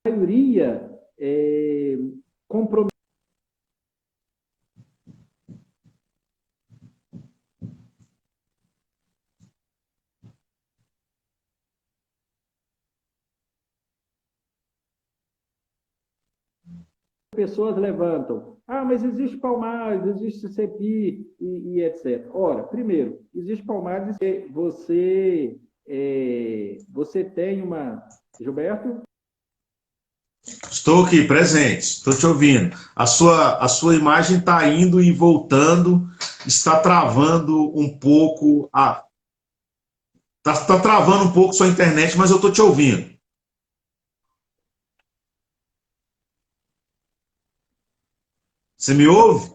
A maioria comprometida. Pessoas levantam, mas existe Palmares, existe CEPI e etc. Ora, primeiro, existe Palmares e você tem uma... Gilberto? Estou aqui, presente, estou te ouvindo. A sua imagem está indo e voltando, está travando um pouco Está travando um pouco sua internet, mas eu estou te ouvindo. Você me ouve?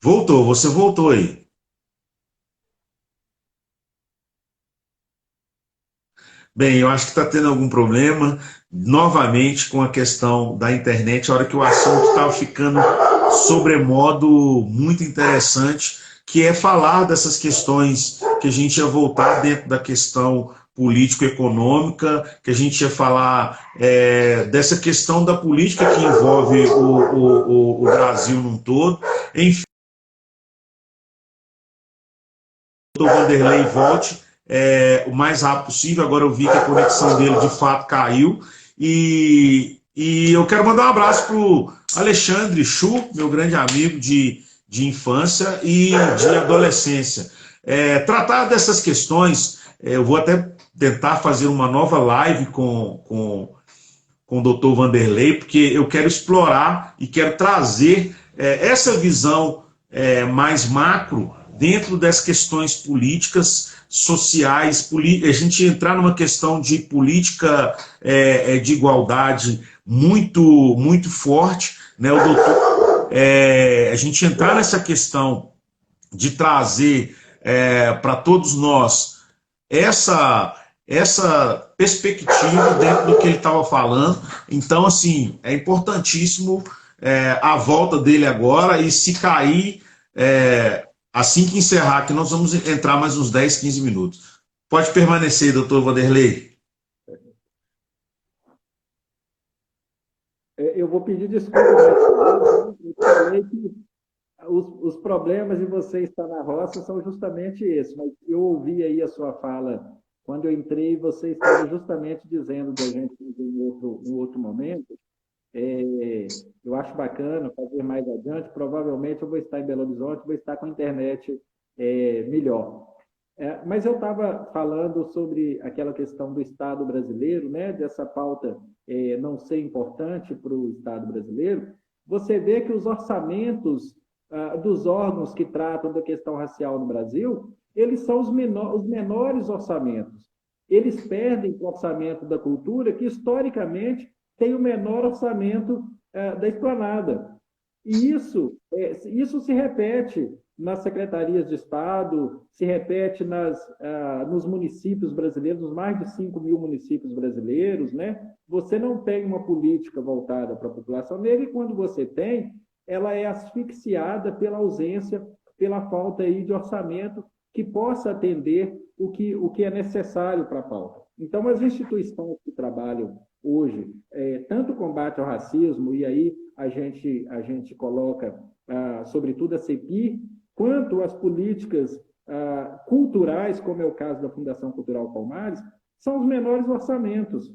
Voltou, você voltou aí. Bem, eu acho que está tendo algum problema, novamente, com a questão da internet, a hora que o assunto estava ficando sobremodo muito interessante, que é falar dessas questões que a gente ia voltar dentro da questão político-econômica, que a gente ia falar dessa questão da política que envolve o Brasil num todo. Enfim, o Vanderlei volte o mais rápido possível. Agora eu vi que a conexão dele de fato caiu. E eu quero mandar um abraço para o Alexandre Chu, meu grande amigo de infância e de adolescência. Tratar dessas questões, eu vou até tentar fazer uma nova live com o Dr. Vanderlei, porque eu quero explorar e quero trazer essa visão mais macro dentro das questões políticas, sociais, a gente entrar numa questão de política de igualdade muito, muito forte, né? A gente entrar nessa questão de trazer para todos nós essa perspectiva dentro do que ele estava falando. Então, assim, é importantíssimo a volta dele agora, e se cair, assim que encerrar, que nós vamos entrar mais uns 10, 15 minutos. Pode permanecer, doutor Vanderlei. Eu vou pedir desculpa, eu falei que os problemas de você estar na roça são justamente esses, mas eu ouvi aí a sua fala quando eu entrei, você estava justamente dizendo da gente em outro momento. Eu acho bacana fazer mais adiante. Provavelmente eu vou estar em Belo Horizonte, vou estar com a internet melhor. Mas eu estava falando sobre aquela questão do Estado brasileiro, né, dessa pauta não ser importante para o Estado brasileiro. Você vê que os orçamentos dos órgãos que tratam da questão racial no Brasil, eles são os menores orçamentos. eles perdem o orçamento da cultura, que historicamente tem o menor orçamento da Esplanada. E isso se repete nas secretarias de Estado, se repete nos municípios brasileiros, nos mais de 5 mil municípios brasileiros, né? Você não tem uma política voltada para a população negra, e quando você tem, ela é asfixiada pela ausência, pela falta aí de orçamento que possa atender o que é necessário para a pauta. Então, as instituições que trabalham hoje, tanto o combate ao racismo, e aí a gente coloca, sobretudo, a CEPI, quanto as políticas culturais, como é o caso da Fundação Cultural Palmares, são os menores orçamentos.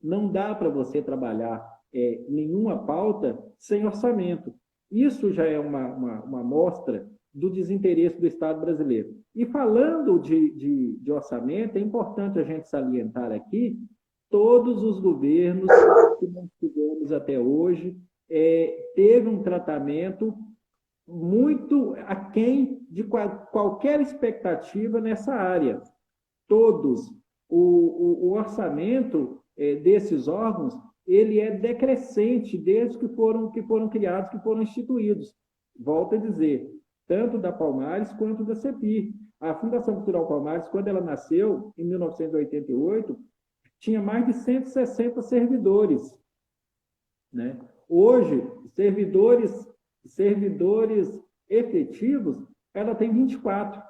Não dá para você trabalhar nenhuma pauta sem orçamento. Isso já é uma amostra do desinteresse do Estado brasileiro. E falando de orçamento, é importante a gente salientar aqui todos os governos que nós tivemos até hoje teve um tratamento muito aquém de qualquer expectativa nessa área. Todos. O orçamento desses órgãos ele é decrescente desde que foram criados, que foram instituídos. Volto a dizer, tanto da Palmares quanto da CEPI. A Fundação Cultural Palmares, quando ela nasceu, em 1988, tinha mais de 160 servidores. Né? Hoje, servidores efetivos, ela tem 24.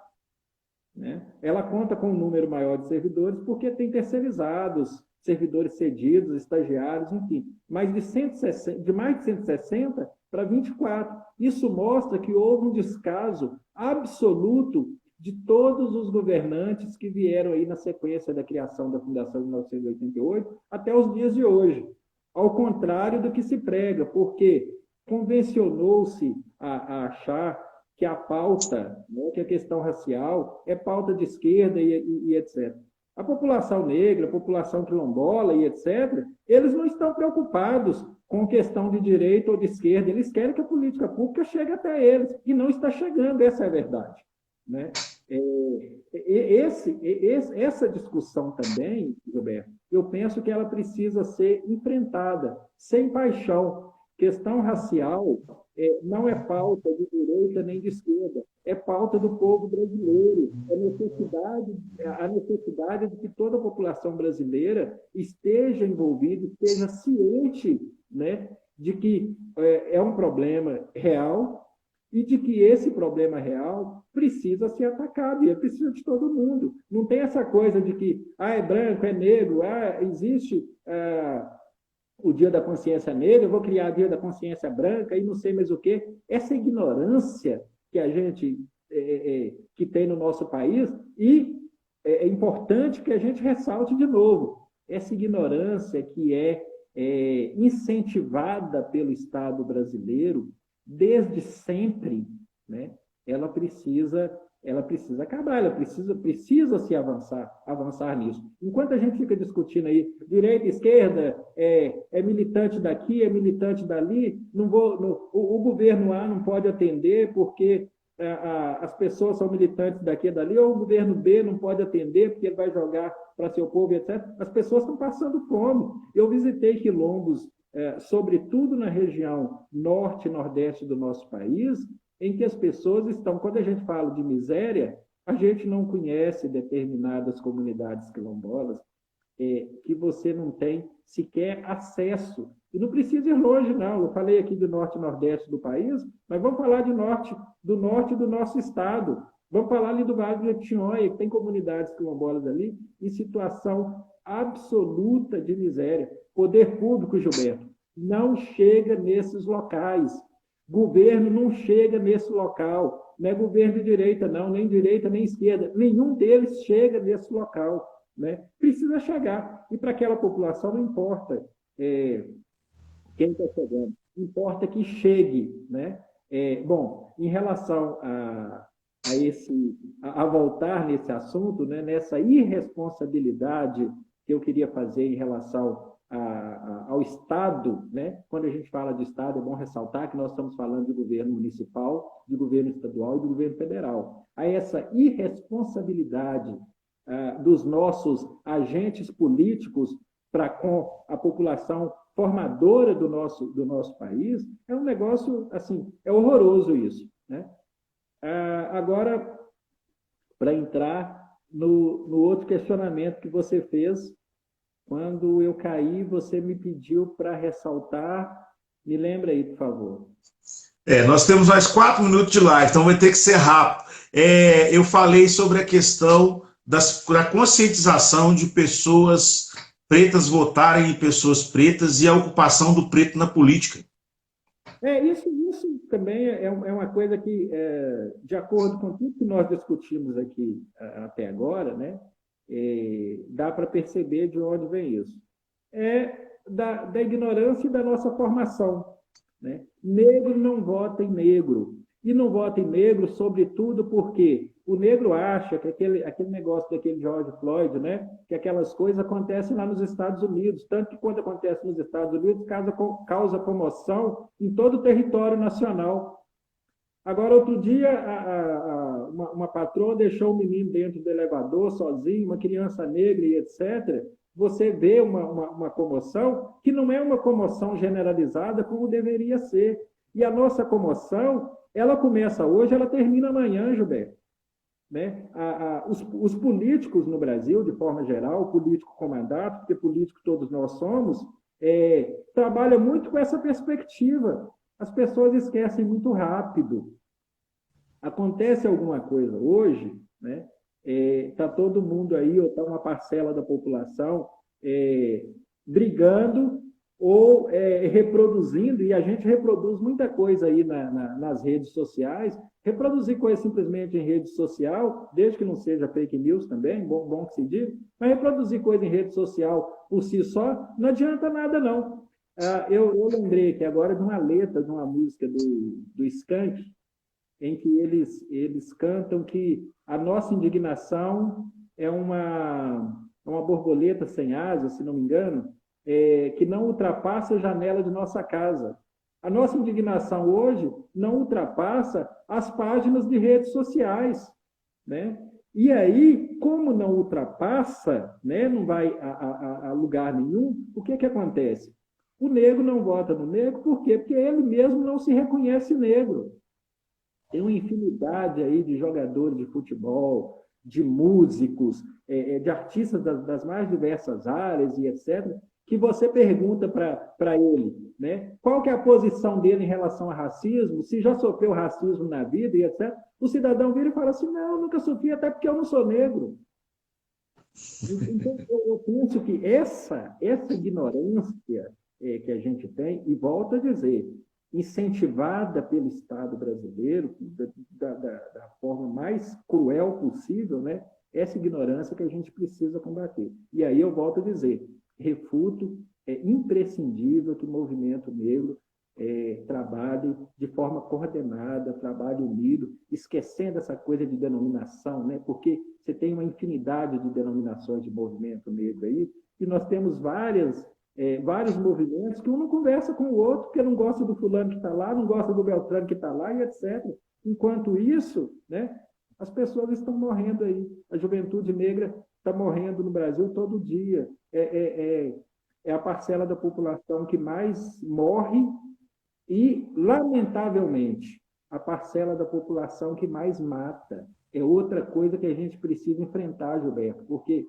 Né? Ela conta com um número maior de servidores porque tem terceirizados, servidores cedidos, estagiários, enfim. Mas de mais de 160 para 24. Isso mostra que houve um descaso absoluto de todos os governantes que vieram aí na sequência da criação da Fundação de 1988 até os dias de hoje. Ao contrário do que se prega, porque convencionou-se a achar que a pauta, né, que a questão racial é pauta de esquerda e etc. A população negra, a população quilombola e etc., eles não estão preocupados com questão de direita ou de esquerda, eles querem que a política pública chegue até eles, e não está chegando, essa é a verdade. Né? Essa discussão também, Gilberto, eu penso que ela precisa ser enfrentada sem paixão. Questão racial não é pauta de direita nem de esquerda, é pauta do povo brasileiro, a necessidade de que toda a população brasileira esteja envolvida, esteja ciente, né, de que é um problema real e de que esse problema real precisa ser atacado, e é preciso de todo mundo. Não tem essa coisa de que é branco, é negro, existe o Dia da Consciência Negra, eu vou criar o Dia da Consciência Branca e não sei mais o quê. Essa ignorância que a gente que tem no nosso país, e é importante que a gente ressalte de novo, essa ignorância que é incentivada pelo Estado brasileiro desde sempre, né? Ela precisa acabar, ela precisa se avançar nisso. Enquanto a gente fica discutindo aí, direita, esquerda, é militante daqui, é militante dali, o governo A não pode atender porque as pessoas são militantes daqui e dali, ou o governo B não pode atender porque ele vai jogar para seu povo, etc. As pessoas estão passando fome. Eu visitei quilombos, sobretudo na região norte e nordeste do nosso país, em que as pessoas estão, quando a gente fala de miséria, a gente não conhece determinadas comunidades quilombolas que você não tem sequer acesso. E não precisa ir longe, não. Eu falei aqui do norte e nordeste do país, mas vamos falar do norte do nosso estado. Vamos falar ali do Vale do Jequitinhonha, que tem comunidades quilombolas ali, em situação absoluta de miséria. Poder público, Gilberto, não chega nesses locais. Governo não chega nesse local. Não é governo de direita, não, nem direita, nem esquerda. Nenhum deles chega nesse local. Né? Precisa chegar. E para aquela população não importa quem está chegando. Importa que chegue. Né? Bom, em relação a voltar nesse assunto, né, nessa irresponsabilidade que eu queria fazer em relação ao Estado, né? Quando a gente fala de Estado, é bom ressaltar que nós estamos falando de governo municipal, de governo estadual e do governo federal. A essa irresponsabilidade dos nossos agentes políticos para com a população formadora do nosso país, é um negócio, assim, é horroroso isso, né? Agora, para entrar no outro questionamento que você fez, quando eu caí, você me pediu para ressaltar, me lembra aí, por favor. Nós temos mais 4 minutos de live, então vai ter que ser rápido. Eu falei sobre a questão da conscientização de pessoas pretas votarem em pessoas pretas e a ocupação do preto na política. Isso também é uma coisa que, de acordo com tudo que nós discutimos aqui até agora, né, dá para perceber de onde vem isso. Da ignorância e da nossa formação. Né? Negro não vota em negro. E não vota em negro, sobretudo, porque o negro acha que aquele negócio daquele George Floyd, né, que aquelas coisas acontecem lá nos Estados Unidos, tanto que quando acontece nos Estados Unidos, causa comoção em todo o território nacional. Agora, outro dia, uma patroa deixou um menino dentro do elevador, sozinho, uma criança negra e etc., você vê uma comoção que não é uma comoção generalizada como deveria ser. E a nossa comoção, ela começa hoje, ela termina amanhã, Gilberto. Né? Os políticos no Brasil, de forma geral, político com mandato, porque político todos nós somos, trabalham muito com essa perspectiva. As pessoas esquecem muito rápido. Acontece alguma coisa hoje, né? Está todo mundo aí, ou está uma parcela da população brigando ou reproduzindo, e a gente reproduz muita coisa aí nas redes sociais. Reproduzir coisa simplesmente em rede social, desde que não seja fake news também, bom que se diga, mas reproduzir coisa em rede social por si só não adianta nada, não. Eu lembrei aqui agora de uma letra de uma música do Skank, em que eles cantam que a nossa indignação é uma borboleta sem asas, se não me engano, que não ultrapassa a janela de nossa casa. A nossa indignação hoje não ultrapassa as páginas de redes sociais, né? E aí, como não ultrapassa, né, não vai a lugar nenhum, o que acontece? O negro não vota no negro, por quê? Porque ele mesmo não se reconhece negro. Tem uma infinidade aí de jogadores de futebol, de músicos, de artistas das mais diversas áreas e etc., que você pergunta para ele, né, qual que é a posição dele em relação a racismo, se já sofreu racismo na vida e etc., o cidadão vira e fala assim, não, eu nunca sofri, até porque eu não sou negro. Então, eu penso que essa ignorância que a gente tem, e volto a dizer, incentivada pelo Estado brasileiro, da forma mais cruel possível, né? Essa ignorância que a gente precisa combater. E aí eu volto a dizer, refuto, é imprescindível que o movimento negro trabalhe de forma coordenada, trabalhe unido, esquecendo essa coisa de denominação, né? Porque você tem uma infinidade de denominações de movimento negro aí, e nós temos vários movimentos que um não conversa com o outro, porque não gosta do fulano que está lá, não gosta do Beltrano que está lá, e etc. Enquanto isso, né, as pessoas estão morrendo aí. A juventude negra está morrendo no Brasil todo dia. É a parcela da população que mais morre e, lamentavelmente, a parcela da população que mais mata. É outra coisa que a gente precisa enfrentar, Gilberto, porque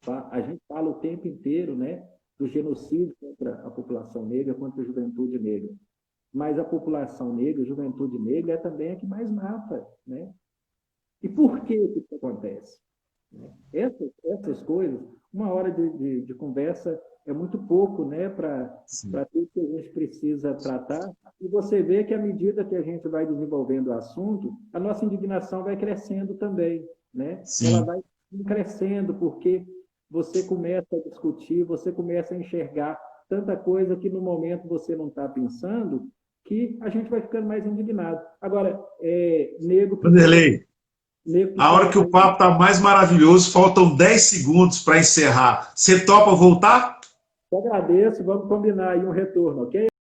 a gente fala o tempo inteiro, né, do genocídio contra a população negra, contra a juventude negra. Mas a população negra, a juventude negra, é também a que mais mata, né? E por que isso acontece? Essas coisas, uma hora de conversa é muito pouco, né, para tudo que a gente precisa tratar. E você vê que, à medida que a gente vai desenvolvendo o assunto, a nossa indignação vai crescendo também, né? Ela vai crescendo, porque você começa a discutir, você começa a enxergar tanta coisa que no momento você não está pensando, que a gente vai ficando mais indignado. Agora, negro... Vanderlei, a hora que o papo está mais maravilhoso, faltam 10 segundos para encerrar. Você topa voltar? Eu agradeço, vamos combinar aí um retorno, ok?